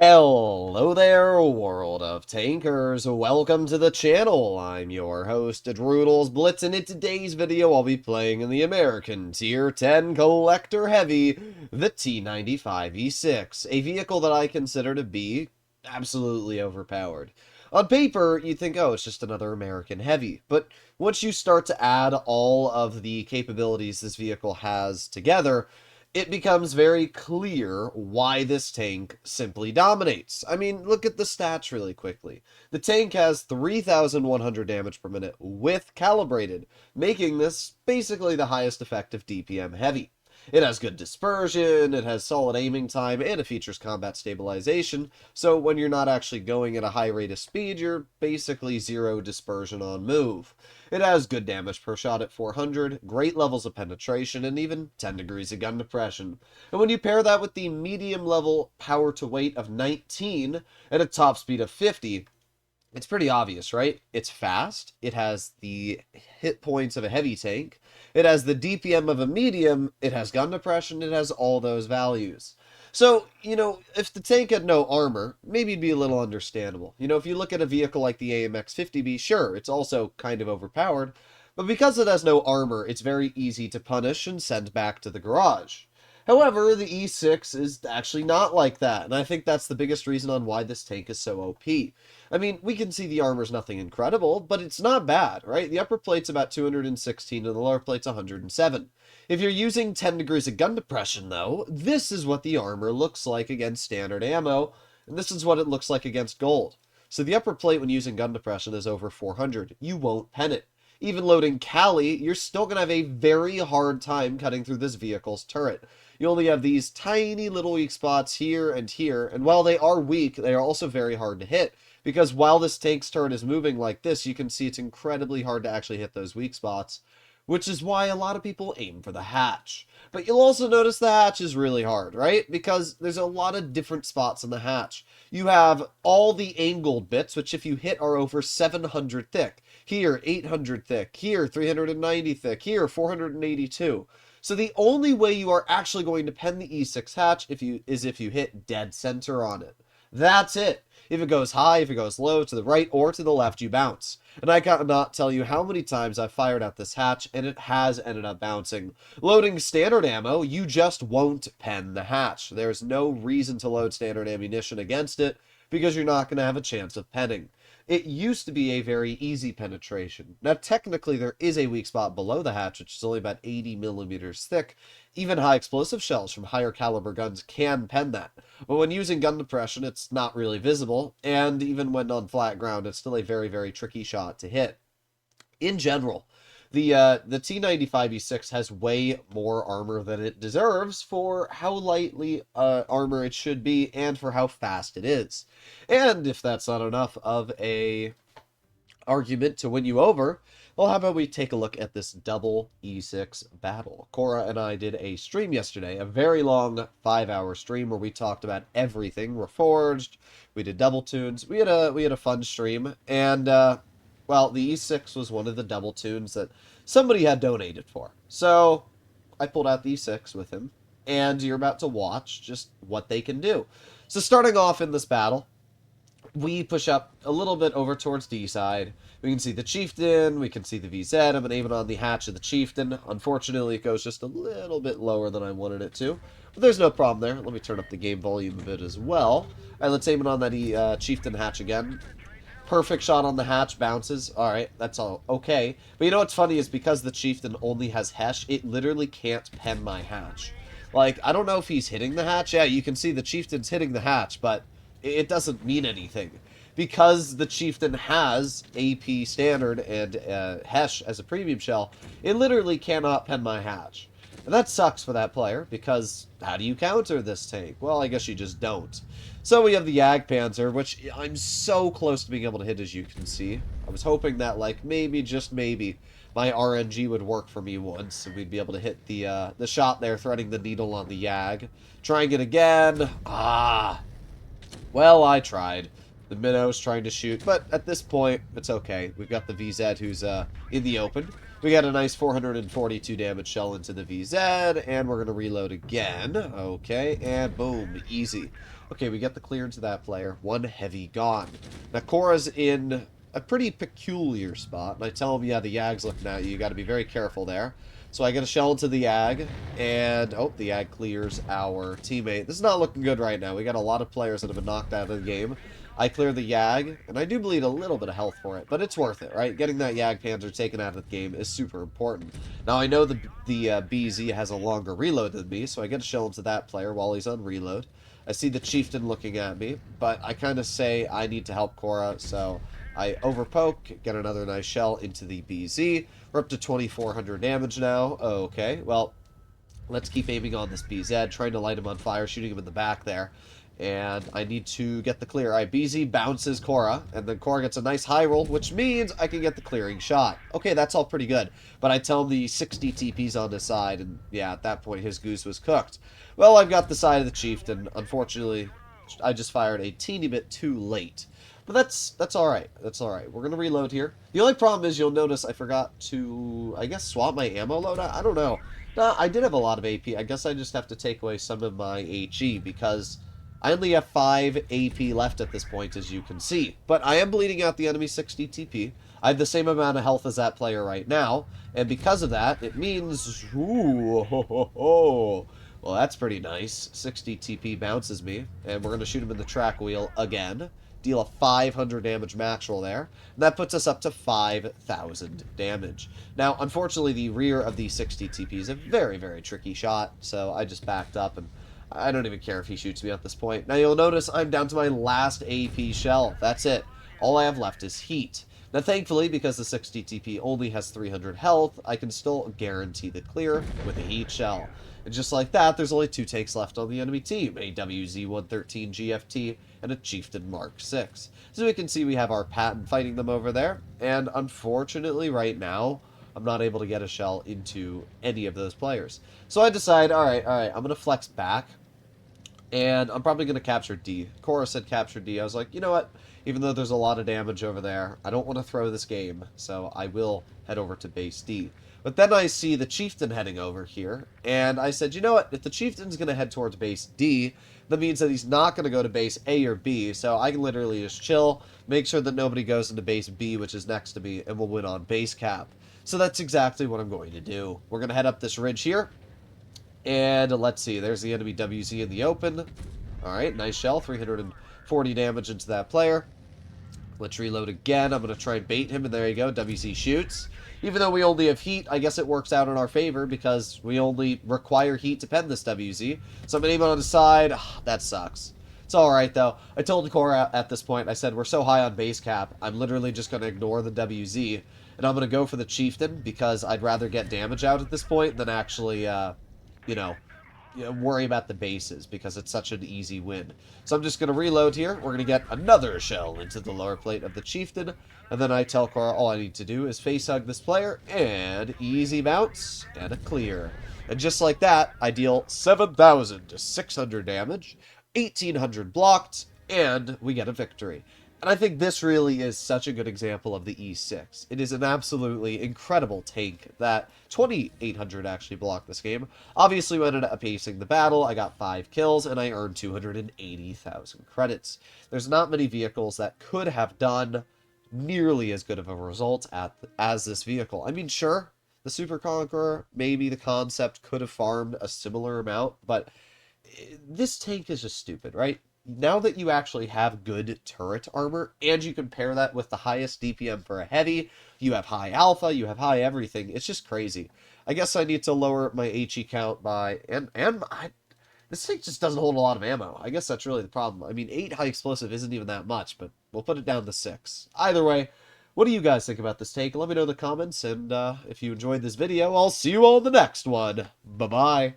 Hello there, world of tankers. Welcome to the channel. I'm your host, Droodles Blitz, and in today's video, I'll be playing in the American Tier 10 Collector Heavy, the T95E6, a vehicle that I consider to be absolutely overpowered. On paper, you'd think, oh, it's just another American Heavy, but once you start to add all of the capabilities this vehicle has together, it becomes very clear why this tank simply dominates. I mean, look at the stats really quickly. The tank has 3,100 damage per minute with calibrated, making this basically the highest effective DPM heavy. It has good dispersion, it has solid aiming time, and it features combat stabilization, so when you're not actually going at a high rate of speed, you're basically zero dispersion on move. It has good damage per shot at 400, great levels of penetration, and even 10 degrees of gun depression. And when you pair that with the medium level power to weight of 19 and a top speed of 50, it's pretty obvious, right? It's fast, it has the hit points of a heavy tank, it has the DPM of a medium, it has gun depression, it has all those values. So, if the tank had no armor, maybe it'd be a little understandable. If you look at a vehicle like the AMX 50B, sure, it's also kind of overpowered, but because it has no armor, it's very easy to punish and send back to the garage. However, the E6 is actually not like that, and I think that's the biggest reason on why this tank is so OP. I mean, we can see the armor's nothing incredible, but it's not bad, right? The upper plate's about 216 and the lower plate's 107. If you're using 10 degrees of gun depression, though, this is what the armor looks like against standard ammo, and this is what it looks like against gold. So the upper plate when using gun depression is over 400. You won't pen it. Even loading Cali, you're still going to have a very hard time cutting through this vehicle's turret. You only have these tiny little weak spots here, and while they are weak, they are also very hard to hit. Because while this tank's turret is moving like this, you can see it's incredibly hard to actually hit those weak spots, which is why a lot of people aim for the hatch. But you'll also notice the hatch is really hard, right? Because there's a lot of different spots in the hatch. You have all the angled bits, which if you hit are over 700 thick. Here, 800 thick. Here, 390 thick. Here, 482. So the only way you are actually going to pen the E6 hatch is if you hit dead center on it. That's it. If it goes high, if it goes low, to the right or to the left, you bounce. And I cannot tell you how many times I've fired at this hatch, and it has ended up bouncing. Loading standard ammo, you just won't pen the hatch. There's no reason to load standard ammunition against it, because you're not going to have a chance of penning. It used to be a very easy penetration. Now, technically, there is a weak spot below the hatch, which is only about 80 millimeters thick. Even high explosive shells from higher caliber guns can pen that. But when using gun depression, it's not really visible, and even when on flat ground, it's still a very, very tricky shot to hit. In general, the T95E6 has way more armor than it deserves for how lightly armor it should be and for how fast it is. And if that's not enough of a argument to win you over, well, how about we take a look at this double E6 battle? Cora and I did a stream yesterday, a very long 5-hour stream where we talked about everything. Reforged, we did double tunes. We had a fun stream, and well, the E6 was one of the double tunes that somebody had donated for. So I pulled out the E6 with him, and you're about to watch just what they can do. So starting off in this battle, we push up a little bit over towards D side. We can see the Chieftain, we can see the VZ. I'm aiming on the hatch of the Chieftain. Unfortunately, it goes just a little bit lower than I wanted it to. But there's no problem there. Let me turn up the game volume a bit as well. Alright, let's aim it on that Chieftain hatch again. Perfect shot on the hatch, bounces. Alright, that's all okay. But you know what's funny is because the Chieftain only has Hesh, it literally can't pen my hatch. Like, I don't know if he's hitting the hatch. Yeah, you can see the Chieftain's hitting the hatch, but it doesn't mean anything. Because the Chieftain has AP standard and Hesh as a premium shell, it literally cannot pen my hatch. And that sucks for that player, because how do you counter this tank? Well, I guess you just don't. So we have the Jagdpanzer, which I'm so close to being able to hit, as you can see. I was hoping that, like, maybe, just maybe, my RNG would work for me once, and we'd be able to hit the shot there, threading the needle on the Yag. Trying it again. Well, I tried. The Minnow's trying to shoot, but at this point, it's okay. We've got the VZ who's in the open. We got a nice 442 damage shell into the VZ, and we're going to reload again. Okay, and boom, easy. Okay, we get the clear into that player. One heavy gone. Now, Korra's in a pretty peculiar spot, and I tell him, yeah, the Yag's looking at you. You got to be very careful there. So I get a shell into the Yag, and, oh, the Yag clears our teammate. This is not looking good right now. We got a lot of players that have been knocked out of the game. I clear the Yag, and I do bleed a little bit of health for it, but it's worth it, right? Getting that Yag Panzer taken out of the game is super important. Now, I know the BZ has a longer reload than me, so I get a shell into that player while he's on reload. I see the Chieftain looking at me, but I kind of say I need to help Korra, so I overpoke, get another nice shell into the BZ. We're up to 2,400 damage now. Okay, well, let's keep aiming on this BZ, trying to light him on fire, shooting him in the back there. And I need to get the clear. All right, BZ bounces Korra, and then Korra gets a nice high roll, which means I can get the clearing shot. Okay, that's all pretty good. But I tell him the 60 TP's on the side, and yeah, at that point his goose was cooked. Well, I've got the side of the Chieftain. Unfortunately, I just fired a teeny bit too late. But that's all right. That's all right. We're going to reload here. The only problem is you'll notice I forgot to, I guess, swap my ammo loadout. I don't know. No, I did have a lot of AP. I guess I just have to take away some of my HE because I only have 5 AP left at this point, as you can see. But I am bleeding out the enemy 60 TP. I have the same amount of health as that player right now. And because of that, it means... Ooh, ho, ho, ho. Well, that's pretty nice. 60 TP bounces me. And we're going to shoot him in the track wheel again. Deal a 500 damage max roll there. And that puts us up to 5,000 damage. Now, unfortunately, the rear of the 60 TP is a very, very tricky shot. So I just backed up and... I don't even care if he shoots me at this point. Now, you'll notice I'm down to my last AP shell. That's it. All I have left is heat. Now, thankfully, because the 60 TP only has 300 health, I can still guarantee the clear with a heat shell. And just like that, there's only 2 takes left on the enemy team, a WZ-113 GFT and a Chieftain Mark 6. So we can see we have our Patton fighting them over there. And unfortunately, right now, I'm not able to get a shell into any of those players. So I decide, all right, I'm going to flex back. And I'm probably going to capture D. Korra said capture D. I was like, you know what? Even though there's a lot of damage over there, I don't want to throw this game. So I will head over to base D. But then I see the Chieftain heading over here. And I said, you know what? If the Chieftain's going to head towards base D, that means that he's not going to go to base A or B. So I can literally just chill, make sure that nobody goes into base B, which is next to me, and we'll win on base cap. So that's exactly what I'm going to do. We're going to head up this ridge here. And let's see, there's the enemy WZ in the open. Alright, nice shell, 340 damage into that player. Let's reload again. I'm going to try and bait him, and there you go, WZ shoots. Even though we only have heat, I guess it works out in our favor because we only require heat to pen this WZ. So I'm going to aim it on the side. That sucks. It's alright, though. I told Korra at this point, I said, we're so high on base cap, I'm literally just going to ignore the WZ. And I'm going to go for the Chieftain because I'd rather get damage out at this point than actually... you know, worry about the bases because it's such an easy win. So I'm just going to reload here. We're going to get another shell into the lower plate of the Chieftain. And then I tell Korra all I need to do is face hug this player and easy bounce and a clear. And just like that, I deal 7,600 damage, 1,800 blocked, and we get a victory. And I think this really is such a good example of the E6. It is an absolutely incredible tank that 2,800 actually blocked this game. Obviously, we ended up acing the battle. I got 5 kills, and I earned 280,000 credits. There's not many vehicles that could have done nearly as good of a result as this vehicle. I mean, sure, the Super Conqueror, maybe the concept could have farmed a similar amount, but this tank is just stupid, right? Now that you actually have good turret armor, and you compare that with the highest DPM for a heavy, you have high alpha, you have high everything, it's just crazy. I guess I need to lower my HE count by, this thing just doesn't hold a lot of ammo. I guess that's really the problem. I mean, 8 high explosive isn't even that much, but we'll put it down to 6. Either way, what do you guys think about this tank? Let me know in the comments, and if you enjoyed this video, I'll see you all in the next one. Bye-bye.